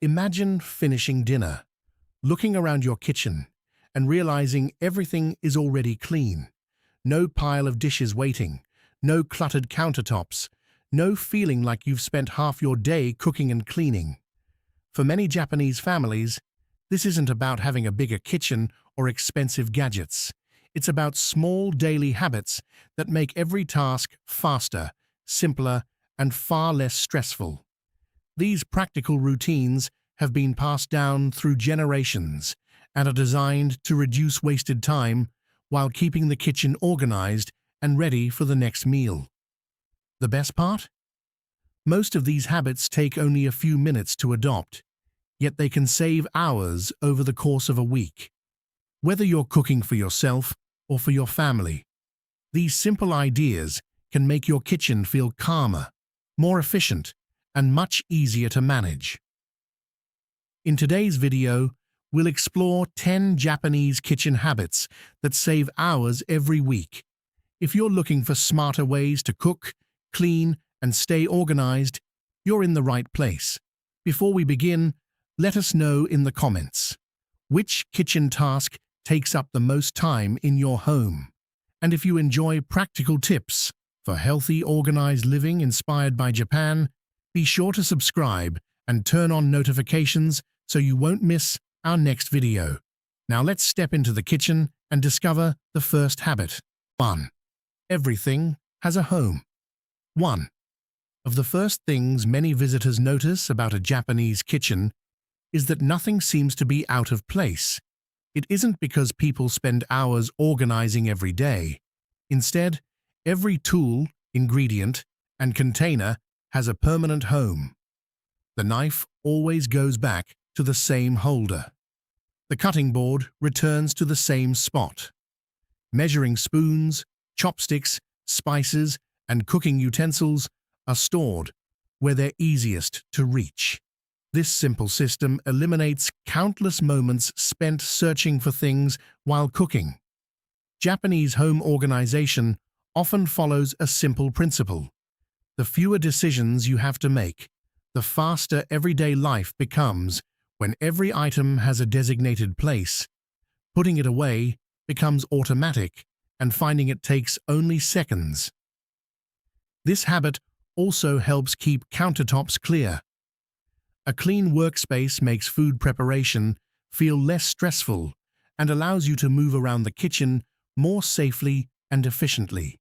Imagine finishing dinner, looking around your kitchen, and realizing everything is already clean. No pile of dishes waiting, no cluttered countertops, no feeling like you've spent half your day cooking and cleaning. For many Japanese families, this isn't about having a bigger kitchen or expensive gadgets. It's about small daily habits that make every task faster, simpler, and far less stressful. These practical routines have been passed down through generations and are designed to reduce wasted time while keeping the kitchen organized and ready for the next meal. The best part? Most of these habits take only a few minutes to adopt, yet they can save hours over the course of a week. Whether you're cooking for yourself or for your family, these simple ideas can make your kitchen feel calmer, more efficient, and much easier to manage. In today's video, we'll explore 10 Japanese kitchen habits that save hours every week. If you're looking for smarter ways to cook, clean, and stay organized, you're in the right place. Before we begin, let us know in the comments which kitchen task takes up the most time in your home. And if you enjoy practical tips for healthy, organized living inspired by Japan, be sure to subscribe and turn on notifications so you won't miss our next video. Now let's step into the kitchen and discover the first habit. 1. Everything has a home. 1 of the first things many visitors notice about a Japanese kitchen is that nothing seems to be out of place. It isn't because people spend hours organizing every day. Instead, every tool, ingredient, and container has a permanent home. The knife always goes back to the same holder. The cutting board returns to the same spot. Measuring spoons, chopsticks, spices, and cooking utensils are stored where they're easiest to reach. This simple system eliminates countless moments spent searching for things while cooking. Japanese home organization often follows a simple principle. The fewer decisions you have to make, the faster everyday life becomes when every item has a designated place. Putting it away becomes automatic, and finding it takes only seconds. This habit also helps keep countertops clear. A clean workspace makes food preparation feel less stressful and allows you to move around the kitchen more safely and efficiently.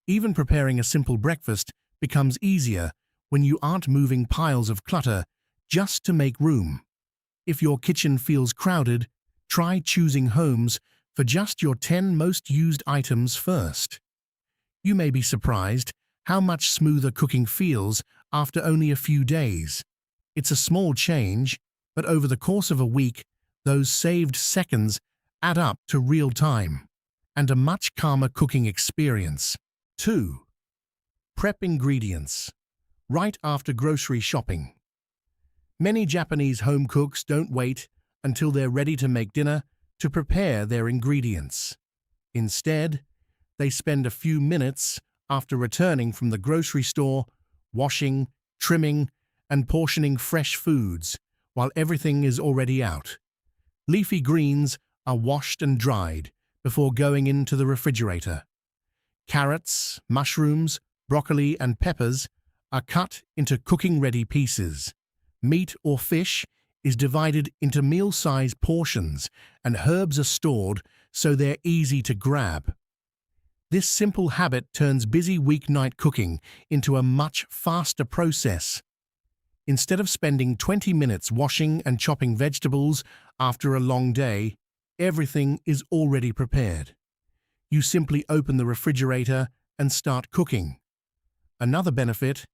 Even preparing a simple breakfast becomes easier when you aren't moving piles of clutter just to make room. If your kitchen feels crowded, try choosing homes for just your 10 most used items first. You may be surprised how much smoother cooking feels after only a few days. It's a small change, but over the course of a week, those saved seconds add up to real time and a much calmer cooking experience. 2. Prep ingredients right after grocery shopping. Many Japanese home cooks don't wait until they're ready to make dinner to prepare their ingredients. Instead, they spend a few minutes after returning from the grocery store washing, trimming, and portioning fresh foods while everything is already out. Leafy greens are washed and dried before going into the refrigerator. Carrots, mushrooms, broccoli, and peppers are cut into cooking-ready pieces. Meat or fish is divided into meal-sized portions, and herbs are stored so they're easy to grab. This simple habit turns busy weeknight cooking into a much faster process. Instead of spending 20 minutes washing and chopping vegetables after a long day, everything is already prepared. You simply open the refrigerator and start cooking. Another benefit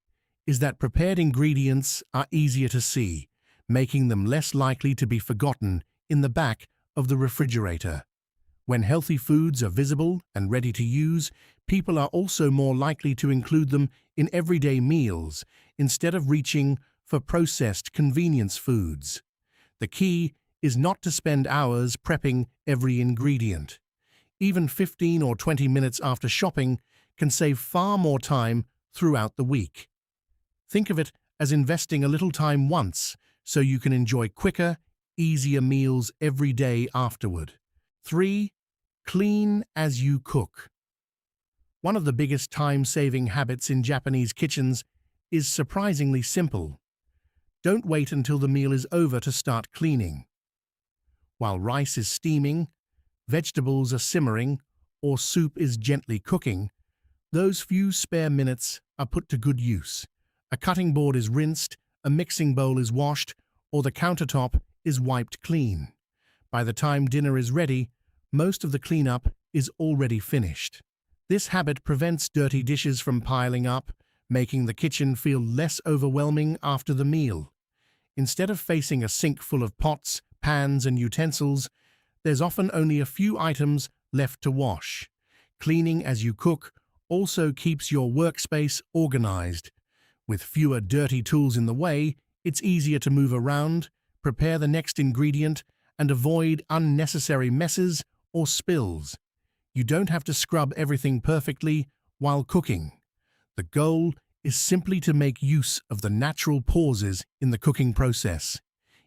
is that prepared ingredients are easier to see, making them less likely to be forgotten in the back of the refrigerator. When healthy foods are visible and ready to use, people are also more likely to include them in everyday meals instead of reaching for processed convenience foods. The key is not to spend hours prepping every ingredient. Even 15 or 20 minutes after shopping can save far more time throughout the week. Think of it as investing a little time once so you can enjoy quicker, easier meals every day afterward. 3. Clean as you cook. One of the biggest time-saving habits in Japanese kitchens is surprisingly simple. Don't wait until the meal is over to start cleaning. While rice is steaming, vegetables are simmering, or soup is gently cooking, those few spare minutes are put to good use. A cutting board is rinsed, a mixing bowl is washed, or the countertop is wiped clean. By the time dinner is ready, most of the cleanup is already finished. This habit prevents dirty dishes from piling up, making the kitchen feel less overwhelming after the meal. Instead of facing a sink full of pots, pans, and utensils, there's often only a few items left to wash. Cleaning as you cook also keeps your workspace organized. With fewer dirty tools in the way, it's easier to move around, prepare the next ingredient, and avoid unnecessary messes or spills. You don't have to scrub everything perfectly while cooking. The goal is simply to make use of the natural pauses in the cooking process.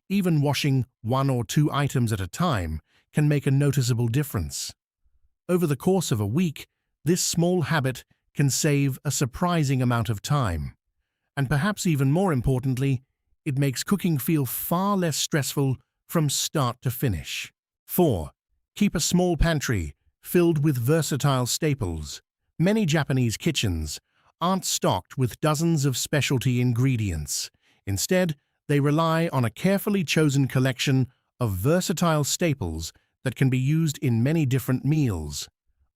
Even washing 1 or 2 items at a time can make a noticeable difference. Over the course of a week, this small habit can save a surprising amount of time. And perhaps even more importantly, it makes cooking feel far less stressful from start to finish. 4. Keep a small pantry filled with versatile staples. Many Japanese kitchens aren't stocked with dozens of specialty ingredients. Instead, they rely on a carefully chosen collection of versatile staples that can be used in many different meals.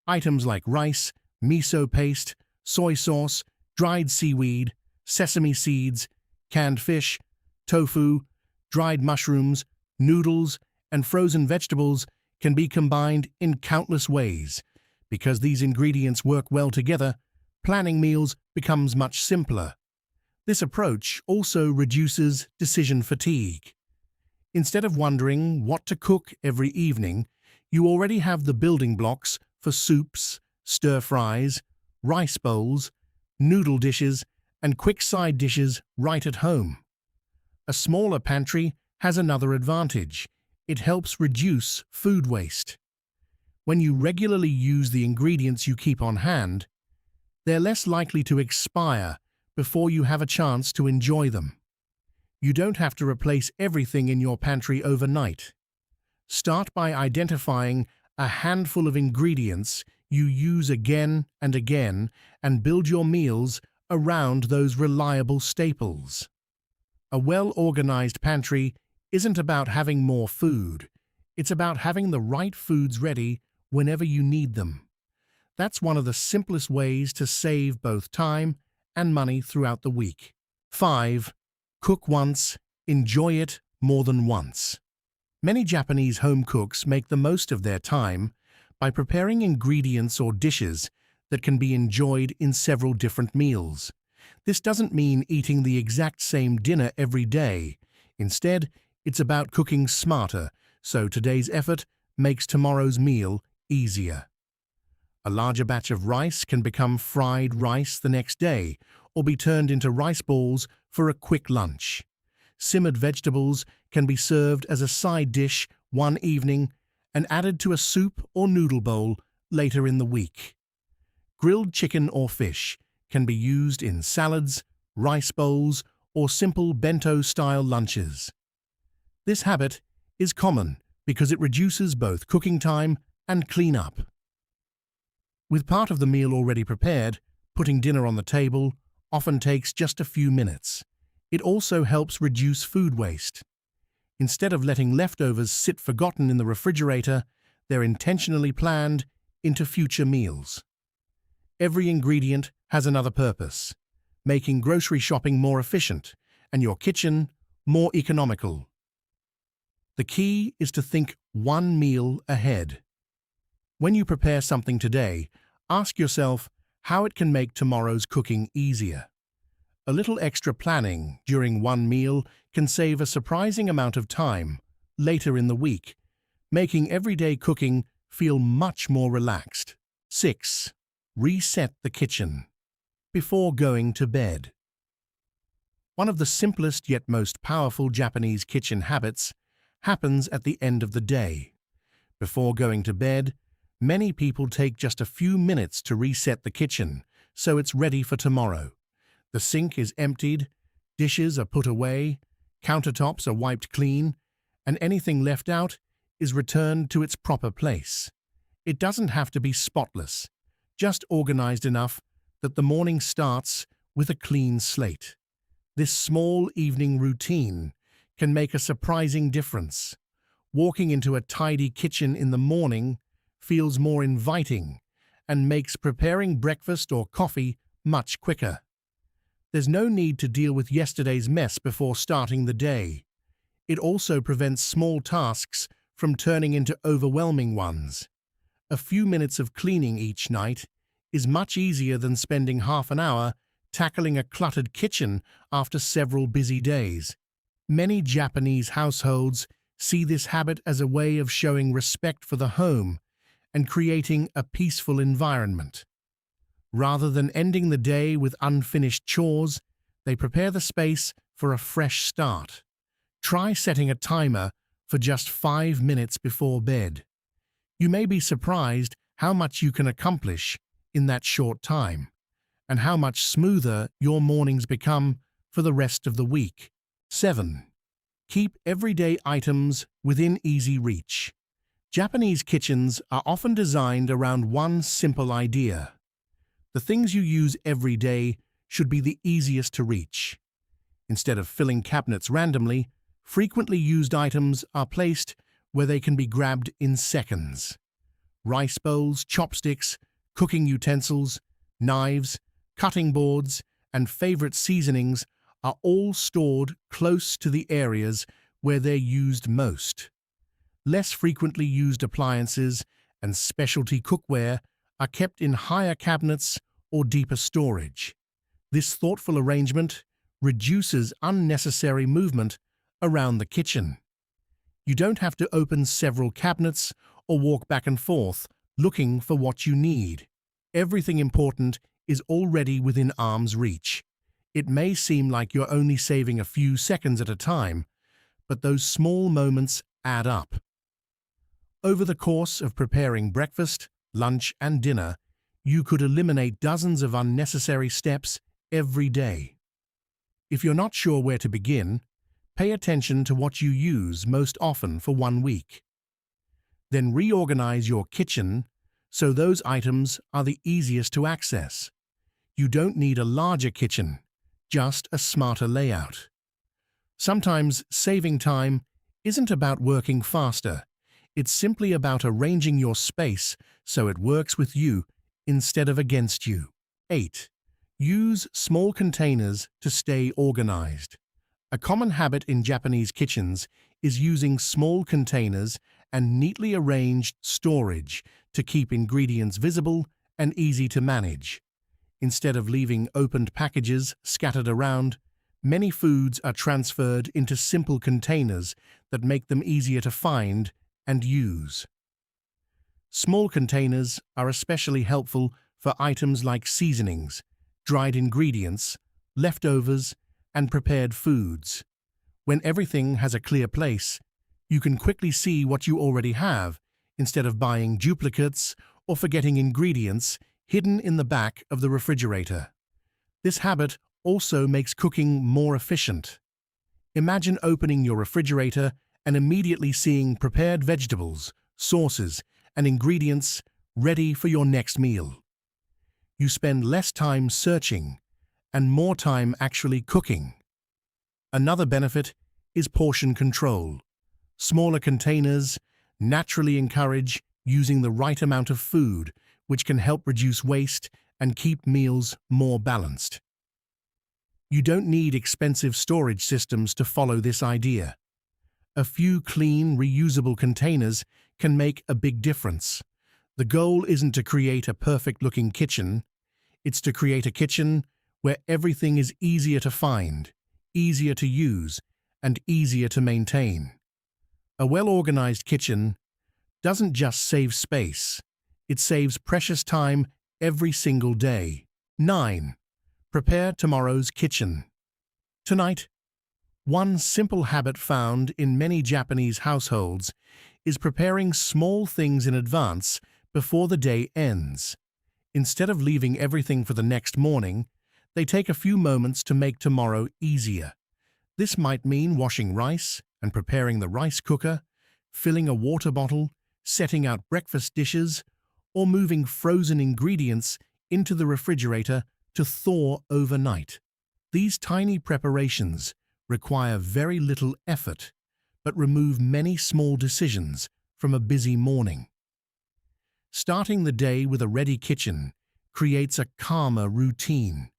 Items like rice, miso paste, soy sauce, dried seaweed, sesame seeds, canned fish, tofu, dried mushrooms, noodles, and frozen vegetables can be combined in countless ways. Because these ingredients work well together, planning meals becomes much simpler. This approach also reduces decision fatigue. Instead of wondering what to cook every evening, you already have the building blocks for soups, stir-fries, rice bowls, noodle dishes, and quick side dishes right at home. A smaller pantry has another advantage. It helps reduce food waste. When you regularly use the ingredients you keep on hand, they're less likely to expire before you have a chance to enjoy them. You don't have to replace everything in your pantry overnight. Start by identifying a handful of ingredients you use again and again and build your meals around those reliable staples. A well-organized pantry isn't about having more food. It's about having the right foods ready whenever you need them. That's one of the simplest ways to save both time and money throughout the week. 5. Cook once, enjoy it more than once. Many Japanese home cooks make the most of their time by preparing ingredients or dishes that can be enjoyed in several different meals. This doesn't mean eating the exact same dinner every day. Instead, it's about cooking smarter, so today's effort makes tomorrow's meal easier. A larger batch of rice can become fried rice the next day, or be turned into rice balls for a quick lunch. Simmered vegetables can be served as a side dish one evening and added to a soup or noodle bowl later in the week. Grilled chicken or fish can be used in salads, rice bowls, or simple bento-style lunches. This habit is common because it reduces both cooking time and cleanup. With part of the meal already prepared, putting dinner on the table often takes just a few minutes. It also helps reduce food waste. Instead of letting leftovers sit forgotten in the refrigerator, they're intentionally planned into future meals. Every ingredient has another purpose, making grocery shopping more efficient and your kitchen more economical. The key is to think one meal ahead. When you prepare something today, ask yourself how it can make tomorrow's cooking easier. A little extra planning during one meal can save a surprising amount of time later in the week, making everyday cooking feel much more relaxed. 6. Reset the kitchen before going to bed. One of the simplest yet most powerful Japanese kitchen habits happens at the end of the day. Before going to bed, many people take just a few minutes to reset the kitchen so it's ready for tomorrow. The sink is emptied, dishes are put away, countertops are wiped clean, and anything left out is returned to its proper place. It doesn't have to be spotless, just organized enough that the morning starts with a clean slate. This small evening routine can make a surprising difference. Walking into a tidy kitchen in the morning feels more inviting and makes preparing breakfast or coffee much quicker. There's no need to deal with yesterday's mess before starting the day. It also prevents small tasks from turning into overwhelming ones. A few minutes of cleaning each night is much easier than spending half an hour tackling a cluttered kitchen after several busy days. Many Japanese households see this habit as a way of showing respect for the home and creating a peaceful environment. Rather than ending the day with unfinished chores, they prepare the space for a fresh start. Try setting a timer for just 5 minutes before bed. You may be surprised how much you can accomplish in that short time, and how much smoother your mornings become for the rest of the week. 7. Keep everyday items within easy reach. Japanese kitchens are often designed around one simple idea. The things you use every day should be the easiest to reach. Instead of filling cabinets randomly, frequently used items are placed where they can be grabbed in seconds. Rice bowls, chopsticks, cooking utensils, knives, cutting boards, and favorite seasonings are all stored close to the areas where they're used most. Less frequently used appliances and specialty cookware are kept in higher cabinets or deeper storage. This thoughtful arrangement reduces unnecessary movement around the kitchen. You don't have to open several cabinets or walk back and forth looking for what you need. Everything important is already within arm's reach. It may seem like you're only saving a few seconds at a time, but those small moments add up. Over the course of preparing breakfast, lunch, and dinner, you could eliminate dozens of unnecessary steps every day. If you're not sure where to begin, pay attention to what you use most often for 1 week. Then reorganize your kitchen so those items are the easiest to access. You don't need a larger kitchen, just a smarter layout. Sometimes saving time isn't about working faster. It's simply about arranging your space so it works with you instead of against you. 8. Use small containers to stay organized. A common habit in Japanese kitchens is using small containers and neatly arranged storage to keep ingredients visible and easy to manage. Instead of leaving opened packages scattered around, many foods are transferred into simple containers that make them easier to find and use. Small containers are especially helpful for items like seasonings, dried ingredients, leftovers, and prepared foods. When everything has a clear place, you can quickly see what you already have instead of buying duplicates or forgetting ingredients hidden in the back of the refrigerator. This habit also makes cooking more efficient. Imagine opening your refrigerator and immediately seeing prepared vegetables, sauces, and ingredients ready for your next meal. You spend less time searching and more time actually cooking. Another benefit is portion control. Smaller containers naturally encourage using the right amount of food, which can help reduce waste and keep meals more balanced. You don't need expensive storage systems to follow this idea. A few clean, reusable containers can make a big difference. The goal isn't to create a perfect-looking kitchen. It's to create a kitchen where everything is easier to find, easier to use, and easier to maintain. A well-organized kitchen doesn't just save space, it saves precious time every single day. 9. Prepare tomorrow's kitchen. Tonight, one simple habit found in many Japanese households is preparing small things in advance before the day ends. Instead of leaving everything for the next morning, they take a few moments to make tomorrow easier. This might mean washing rice and preparing the rice cooker, filling a water bottle, setting out breakfast dishes, or moving frozen ingredients into the refrigerator to thaw overnight. These tiny preparations require very little effort, but remove many small decisions from a busy morning. Starting the day with a ready kitchen creates a calmer routine.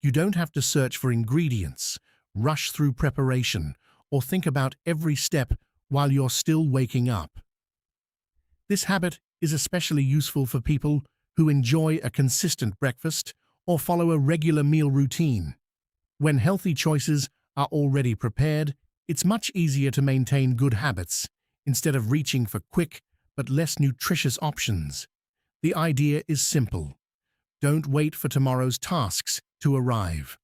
You don't have to search for ingredients, rush through preparation, or think about every step while you're still waking up. This habit is especially useful for people who enjoy a consistent breakfast or follow a regular meal routine. When healthy choices are already prepared, it's much easier to maintain good habits instead of reaching for quick but less nutritious options. The idea is simple. Don't wait for tomorrow's tasks to arrive.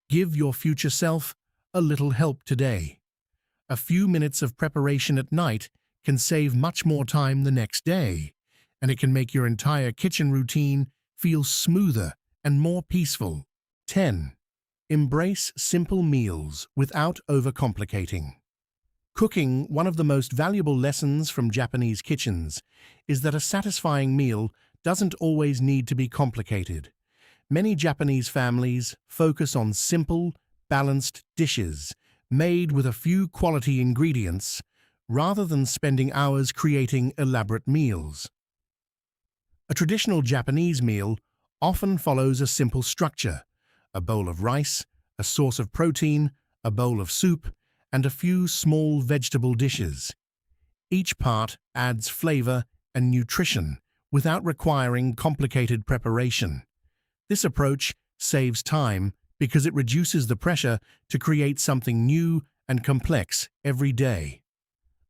Give your future self a little help today. A few minutes of preparation at night can save much more time the next day, and it can make your entire kitchen routine feel smoother and more peaceful. 10. Embrace simple meals without overcomplicating. Cooking, one of the most valuable lessons from Japanese kitchens, is that a satisfying meal doesn't always need to be complicated. Many Japanese families focus on simple, balanced dishes made with a few quality ingredients rather than spending hours creating elaborate meals. A traditional Japanese meal often follows a simple structure: a bowl of rice, a source of protein, a bowl of soup, and a few small vegetable dishes. Each part adds flavor and nutrition without requiring complicated preparation. This approach saves time because it reduces the pressure to create something new and complex every day.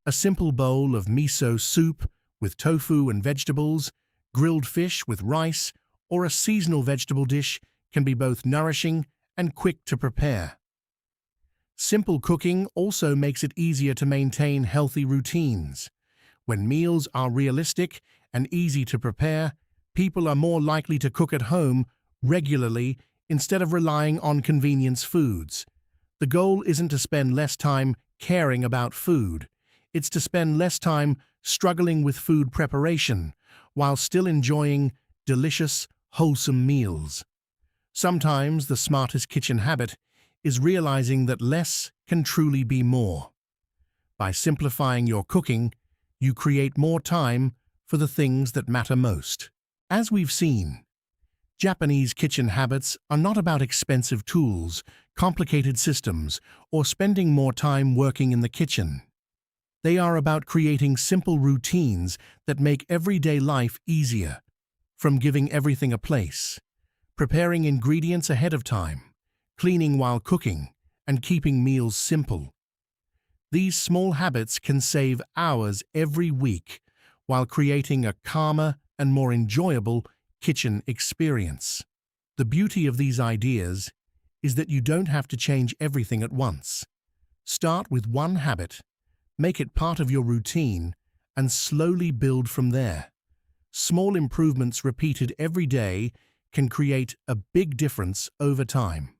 A simple bowl of miso soup with tofu and vegetables, grilled fish with rice, or a seasonal vegetable dish can be both nourishing and quick to prepare. Simple cooking also makes it easier to maintain healthy routines. When meals are realistic and easy to prepare, people are more likely to cook at home regularly instead of relying on convenience foods. The goal isn't to spend less time caring about food. It's to spend less time struggling with food preparation while still enjoying delicious, wholesome meals. Sometimes the smartest kitchen habit is realizing that less can truly be more. By simplifying your cooking, you create more time for the things that matter most. As we've seen, Japanese kitchen habits are not about expensive tools, complicated systems, or spending more time working in the kitchen. They are about creating simple routines that make everyday life easier, from giving everything a place, preparing ingredients ahead of time, cleaning while cooking, and keeping meals simple. These small habits can save hours every week while creating a calmer and more enjoyable kitchen experience. The beauty of these ideas is that you don't have to change everything at once. Start with one habit, make it part of your routine, and slowly build from there. Small improvements repeated every day can create a big difference over time.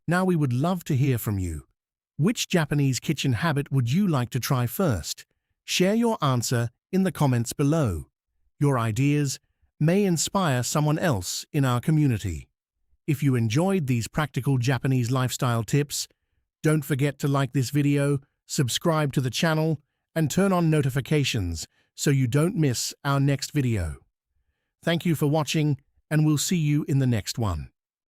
Now we would love to hear from you. Which Japanese kitchen habit would you like to try first? Share your answer in the comments below. Your ideas may inspire someone else in our community. If you enjoyed these practical Japanese lifestyle tips, don't forget to like this video, subscribe to the channel, and turn on notifications so you don't miss our next video. Thank you for watching, and we'll see you in the next one.